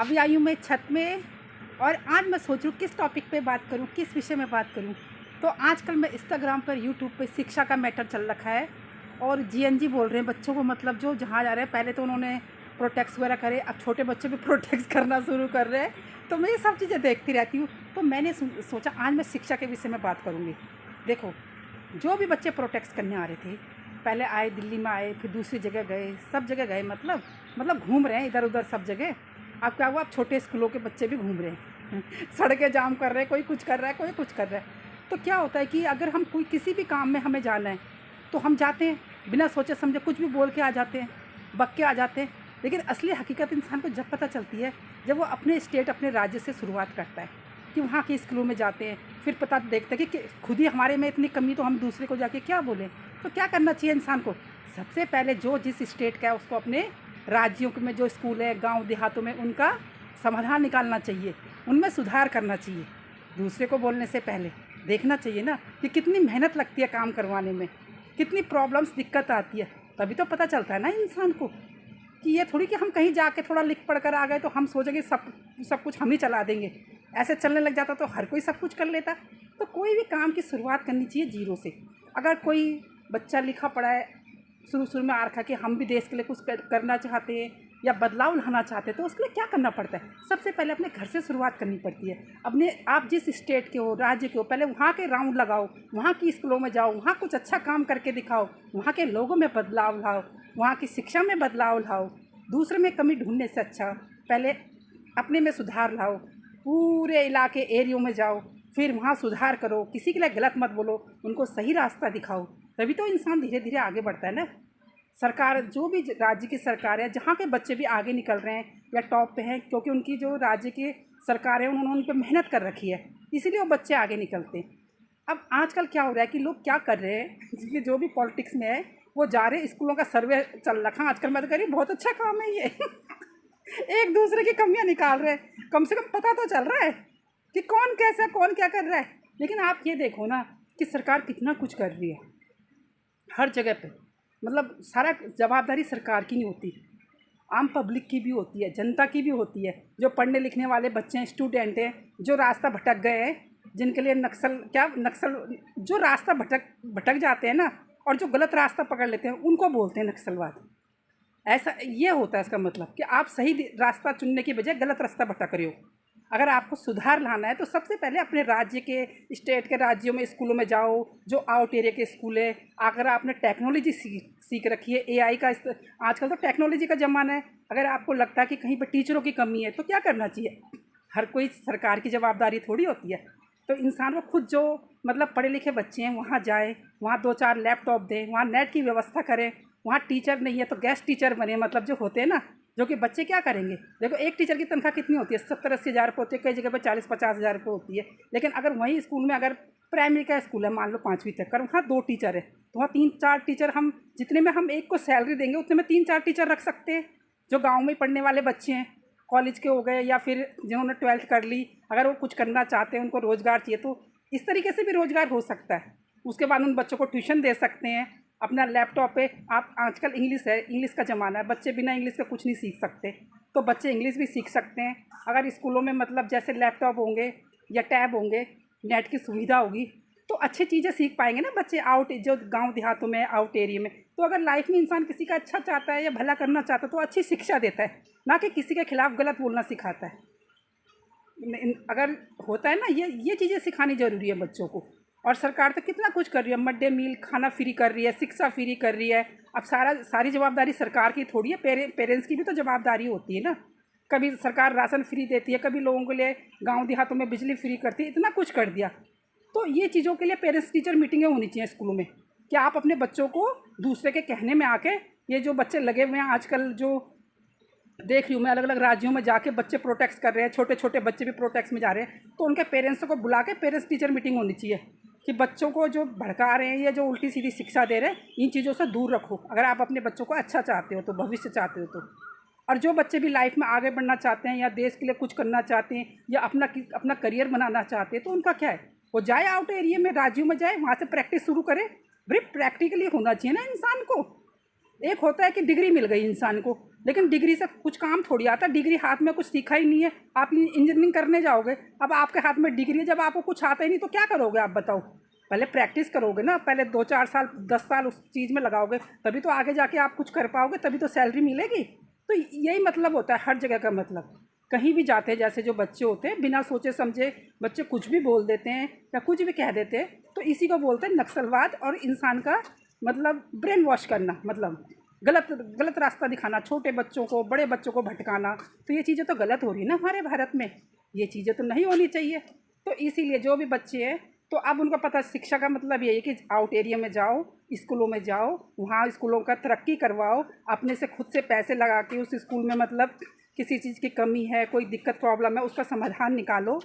अभी आई हूँ मैं छत में और आज मैं सोच रही हूँ किस टॉपिक पे बात करूँ, किस विषय में बात करूँ। तो आजकल मैं इंस्टाग्राम पर, यूट्यूब पे शिक्षा का मैटर चल रखा है और जीएनजी बोल रहे हैं बच्चों को, मतलब जो जहाँ जा रहे हैं। पहले तो उन्होंने प्रोटेक्स वगैरह करे, अब छोटे बच्चे भी प्रोटेक्स करना शुरू कर रहे हैं। तो मैं ये सब चीज़ें देखती रहती हूँ। तो मैंने सोचा आज मैं शिक्षा के विषय में बात करूँगी। देखो, जो भी बच्चे प्रोटेक्स करने आ रहे थे, पहले आए दिल्ली में आए, फिर दूसरी जगह गए, सब जगह गए, मतलब घूम रहे हैं इधर उधर सब जगह। अब क्या हुआ, अब छोटे स्कूलों के बच्चे भी घूम रहे हैं सड़कें जाम कर रहे हैं, कोई कुछ कर रहा है, कोई कुछ कर रहा है। तो क्या होता है कि अगर हम कोई किसी भी काम में हमें जाना है तो हम जाते हैं, बिना सोचे समझे कुछ भी बोल के आ जाते हैं, बक के आ जाते हैं। लेकिन असली हकीकत इंसान को जब पता चलती है, जब वो अपने स्टेट, अपने राज्य से शुरुआत करता है कि वहाँ के स्कूलों में जाते हैं, फिर पता देखते हैं कि खुद ही हमारे में इतनी कमी, तो हम दूसरे को जाके क्या बोलें। तो क्या करना चाहिए इंसान को? सबसे पहले जो जिस स्टेट का है उसको अपने राज्यों में जो स्कूल है गांव देहातों में, उनका समाधान निकालना चाहिए, उनमें सुधार करना चाहिए। दूसरे को बोलने से पहले देखना चाहिए ना कि कितनी मेहनत लगती है काम करवाने में, कितनी प्रॉब्लम्स, दिक्कत आती है। तभी तो पता चलता है ना इंसान को कि ये थोड़ी कि हम कहीं जाके थोड़ा लिख पढ़ कर आ गए तो हम सोचेंगे सब कुछ हम ही चला देंगे। ऐसे चलने लग जाता तो हर कोई सब कुछ कर लेता। तो कोई भी काम की शुरुआत करनी चाहिए जीरो से। अगर कोई बच्चा लिखा पढ़ा है, शुरू में आ रखा कि हम भी देश के लिए कुछ करना चाहते हैं या बदलाव लाना चाहते हैं, तो उसके लिए क्या करना पड़ता है? सबसे पहले अपने घर से शुरुआत करनी पड़ती है। अपने आप जिस स्टेट के हो, राज्य के हो, पहले वहाँ के राउंड लगाओ, वहाँ की स्कूलों में जाओ, वहाँ कुछ अच्छा काम करके दिखाओ, वहाँ के लोगों में बदलाव लाओ, वहाँ की शिक्षा में बदलाव लाओ। दूसरे में कमी ढूंढने से अच्छा पहले अपने में सुधार लाओ। पूरे इलाके एरियो में जाओ, फिर वहाँ सुधार करो, किसी के लिए गलत मत बोलो, उनको सही रास्ता दिखाओ। तभी तो इंसान धीरे धीरे आगे बढ़ता है ना। सरकार, जो भी राज्य की सरकार है, जहाँ के बच्चे भी आगे निकल रहे हैं या टॉप पे हैं, क्योंकि उनकी जो राज्य की सरकार है उन्होंने उन पर मेहनत कर रखी है, इसीलिए वो बच्चे आगे निकलते हैं। अब आजकल क्या हो रहा है कि लोग क्या कर रहे हैं कि जो भी पॉलिटिक्स में है वो जा रहे हैं, स्कूलों का सर्वे चल रखा आजकल। मैं तो कह रही बहुत अच्छा काम है ये एक दूसरे की कमियां निकाल रहे हैं, कम से कम पता तो चल रहा है कि कौन कैसा, कौन क्या कर रहा है। लेकिन आप ये देखो ना कि सरकार कितना कुछ कर रही है हर जगह पे। मतलब सारा जवाबदारी सरकार की नहीं होती, आम पब्लिक की भी होती है, जनता की भी होती है। जो पढ़ने लिखने वाले बच्चे हैं, स्टूडेंट हैं, जो रास्ता भटक गए हैं, जिनके लिए नक्सल जो रास्ता भटक जाते हैं ना, और जो गलत रास्ता पकड़ लेते हैं उनको बोलते हैं नक्सलवाद। ऐसा ये होता है इसका मतलब कि आप सही रास्ता चुनने की बजाय गलत रास्ता भटक रहे हो। अगर आपको सुधार लाना है तो सबसे पहले अपने राज्य के, स्टेट के राज्यों में स्कूलों में जाओ, जो आउट एरिया के स्कूल है। अगर आपने टेक्नोलॉजी सीख रखी है, एआई का, आजकल तो टेक्नोलॉजी का ज़माना है। अगर आपको लगता है कि कहीं पर टीचरों की कमी है तो क्या करना चाहिए? हर कोई सरकार की जवाबदारी थोड़ी होती है। तो इंसान को खुद, जो मतलब पढ़े लिखे बच्चे हैं, वहाँ जाए, वहाँ 2-4 लैपटॉप दें, वहाँ नेट की व्यवस्था करें। वहाँ टीचर नहीं है तो गेस्ट टीचर बने, मतलब जो होते हैं ना, जो कि बच्चे क्या करेंगे। देखो, एक टीचर की तनख्वाह कितनी होती है? 70-80 हज़ार रुपये होती है, कई जगह पर 40-50 हज़ार रुपये होती है। लेकिन अगर वहीं स्कूल में, अगर प्राइमरी का स्कूल है, मान लो 5वीं तक कर, वहाँ 2 टीचर है, तो वहाँ 3-4 टीचर, हम जितने में हम एक को सैलरी देंगे उतने में 3-4 टीचर रख सकते हैं। जो गाँव में पढ़ने वाले बच्चे हैं, कॉलेज के हो गए, या फिर जिन्होंने 12th कर ली, अगर वो कुछ करना चाहते हैं, उनको रोज़गार चाहिए, तो इस तरीके से भी रोज़गार हो सकता है। उसके बाद उन बच्चों को ट्यूशन दे सकते हैं अपना लैपटॉप पे। आप, आजकल इंग्लिश है, इंग्लिश का ज़माना है, बच्चे बिना इंग्लिश का कुछ नहीं सीख सकते, तो बच्चे इंग्लिश भी सीख सकते हैं। अगर स्कूलों में मतलब जैसे लैपटॉप होंगे या टैब होंगे, नेट की सुविधा होगी, तो अच्छी चीज़ें सीख पाएंगे ना बच्चे, जो गांव देहातों में, आउट एरिया में। तो अगर लाइफ में इंसान किसी का अच्छा चाहता है या भला करना चाहता है तो अच्छी शिक्षा देता है, ना कि किसी के खिलाफ गलत बोलना सिखाता है। अगर होता है ना, ये चीज़ें सिखानी ज़रूरी है बच्चों को। और सरकार तो कितना कुछ कर रही है, मिड डे मील खाना फ्री कर रही है, शिक्षा फ्री कर रही है। अब सारी जवाबदारी सरकार की थोड़ी है, पेरेंट्स की भी तो जवाबदारी होती है ना। कभी सरकार राशन फ्री देती है, कभी लोगों के लिए गांव देहातों में बिजली फ्री करती है, इतना कुछ कर दिया। तो ये चीज़ों के लिए पेरेंट्स टीचर मीटिंगें होनी चाहिए स्कूलों में, कि आप अपने बच्चों को दूसरे के कहने में आके, ये जो बच्चे लगे हुए हैं आजकल, जो देख रही हूँ मैं, अलग अलग राज्यों में जाके बच्चे प्रोटेक्ट कर रहे हैं, छोटे छोटे बच्चे भी प्रोटेक्ट में जा रहे हैं, तो उनके पेरेंट्स को बुला के पेरेंट्स टीचर मीटिंग होनी चाहिए कि बच्चों को जो भड़का रहे हैं या जो उल्टी सीधी शिक्षा दे रहे हैं, इन चीज़ों से दूर रखो, अगर आप अपने बच्चों को अच्छा चाहते हो तो, भविष्य चाहते हो तो। और जो बच्चे भी लाइफ में आगे बढ़ना चाहते हैं या देश के लिए कुछ करना चाहते हैं या अपना करियर बनाना चाहते हैं, तो उनका क्या है, वो जाए आउट एरिया में, राज्यों में जाए, वहाँ से प्रैक्टिस शुरू करे। भाई प्रैक्टिकली होना चाहिए ना इंसान को। एक होता है कि डिग्री मिल गई इंसान को, लेकिन डिग्री से कुछ काम थोड़ी आता। डिग्री हाथ में कुछ सीखा ही नहीं है, आप इंजीनियरिंग करने जाओगे, अब आपके हाथ में डिग्री है, जब आपको कुछ आता ही नहीं तो क्या करोगे आप बताओ। पहले प्रैक्टिस करोगे ना, पहले 2-4 साल 10 साल उस चीज़ में लगाओगे, तभी तो आगे जाके आप कुछ कर पाओगे, तभी तो सैलरी मिलेगी। तो यही मतलब होता है हर जगह का मतलब। कहीं भी जाते हैं, जैसे जो बच्चे होते हैं बिना सोचे समझे बच्चे कुछ भी बोल देते हैं या कुछ भी कह देते हैं, तो इसी को बोलते हैं नक्सलवाद और इंसान का मतलब ब्रेन वॉश करना, मतलब गलत गलत रास्ता दिखाना, छोटे बच्चों को बड़े बच्चों को भटकाना। तो ये चीज़ें तो गलत हो रही है ना हमारे भारत में, ये चीज़ें तो नहीं होनी चाहिए। तो इसीलिए जो भी बच्चे हैं, तो अब उनको पता शिक्षा का मतलब यही है कि आउट एरिया में जाओ, स्कूलों में जाओ, वहाँ स्कूलों का तरक्की करवाओ, अपने से खुद से पैसे लगा के उस स्कूल में मतलब किसी चीज़ की कमी है, कोई दिक्कत प्रॉब्लम है, उसका समाधान निकालो।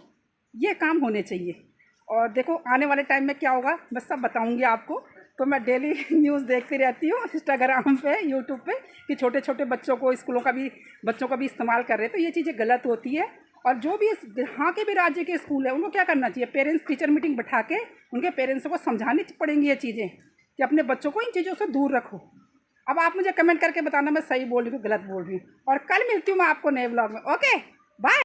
ये काम होने चाहिए। और देखो आने वाले टाइम में क्या होगा मैं सब बताऊंगी आपको। तो मैं डेली न्यूज़ देखती रहती हूँ इंस्टाग्राम पे, यूट्यूब पे, कि छोटे छोटे बच्चों को स्कूलों का भी बच्चों का भी इस्तेमाल कर रहे हैं। तो ये चीज़ें गलत होती है। और जो भी यहाँ के भी राज्य के स्कूल है उनको क्या करना चाहिए, पेरेंट्स टीचर मीटिंग बैठा के उनके पेरेंट्स को समझानी पड़ेंगी ये चीज़ें, कि अपने बच्चों को इन चीज़ों से दूर रखो। अब आप मुझे कमेंट करके बताना मैं सही बोल रही हूँ गलत बोल रही हूँ। और कल मिलती हूँ मैं आपको नए ब्लॉग में। Okay, bye.